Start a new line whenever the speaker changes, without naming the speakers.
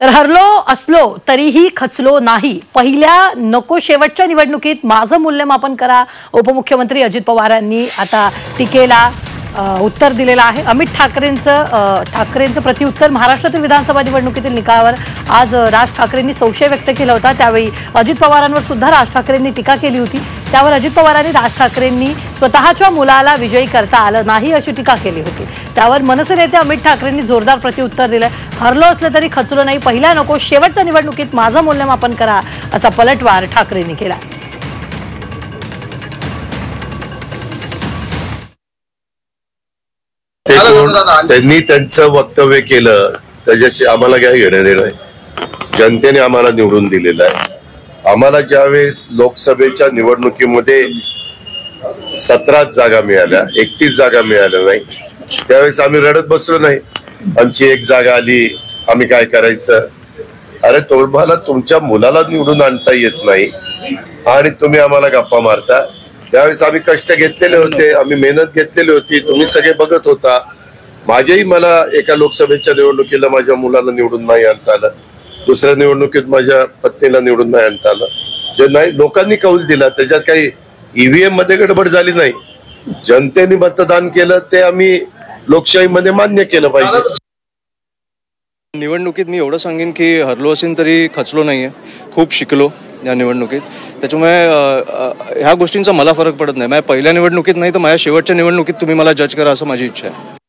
तर हरलो असलो तरीही खचलो नाही। पहिल्या नको शेवटच्या निवडणुकीत माझं मूल्यमापन करा, उपमुख्यमंत्री अजित पवार यांनी आता टीकेला उत्तर दिलेलं आहे। अमित ठाकरेंचं प्रत्युत्तर महाराष्ट्रातील विधानसभा निवडणुकीतील निकालावर आज राज ठाकरेंनी संशय व्यक्त केला होता। त्यावेळी अजित पवारांवर सुद्धा राज ठाकरेंनी टीका केली होती। त्यावर अजित पवारांनी राज ठाकरेंनी स्वतःच्या मुलाला विजयी करता आलं नाही अशी टीका केली होती। त्यावर मनसे नेते अमित ठाकरेंनी जोरदार प्रत्युत्तर दिलं। हरलो असलं तरी खचलो नाही, पहिल्या नको शेवटच्या निवडणुकीत माझं मूल्यमापन करा असा पलटवार ठाकरेंनी केला।
त्यांनी त्यांचं वक्तव्य केलं, त्याच्याशी आम्हाला काय घेणं देणं आहे। जनतेने आम्हाला निवडून दिलेलं आहे। आम्हाला ज्यावेळेस लोकसभेच्या निवडणुकीमध्ये 17 जागा मिळाल्या, 31 जागा मिळाल्या नाही, त्यावेळेस आम्ही रडत बसलो नाही। आमची एक जागा आली, आम्ही काय करायचं? अरे तुम्हाला तुमच्या मुलाला निवडून आणता येत नाही आणि तुम्ही आम्हाला गप्पा मारता। त्यावेळेस आम्ही कष्ट घेतलेले होते, आम्ही मेहनत घेतलेली होती, तुम्ही सगळे बघत होता। माझ्याही एका लोकसभेच्या निवडणुकीला माझ्या मुलाला निवडून नाही आणता आलं, दुसऱ्या निवडणुकीत माझ्या पत्नीला निवडून नाही आणता आलं। जे नाही लोकांनी कौल दिला, त्याच्यात काही ईव्हीएम मध्ये गडबड झाली नाही। जनतेने मतदान केलं ते आम्ही लोकशाहीमध्ये मान्य केलं पाहिजे।
निवडणुकीत मी एवढं सांगेन की हरलो असेल तरी खचलो नाहीये, खूप शिकलो या निवडणुकीत। त्याच्यामुळे ह्या गोष्टींचा मला फरक पडत नाही। माझ्या पहिल्या निवडणुकीत नाही तर माझ्या शेवटच्या निवडणुकीत तुम्ही मला जज करा असं माझी इच्छा आहे।